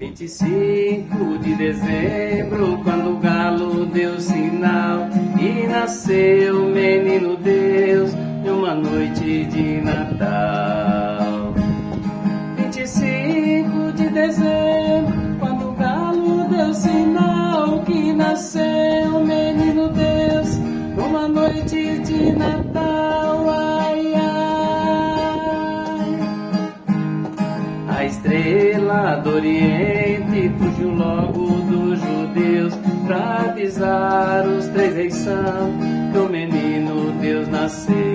25 de dezembro, quando o galo deu sinal e nasceu o menino Deus em uma noite de Natal. 25 de dezembro, quando o galo deu sinal que nasceu o menino Deus numa noite de Natal. Ai, ai. A estrela do Oriente fugiu logo dos judeus pra avisar os três reis são que o menino Deus nasceu.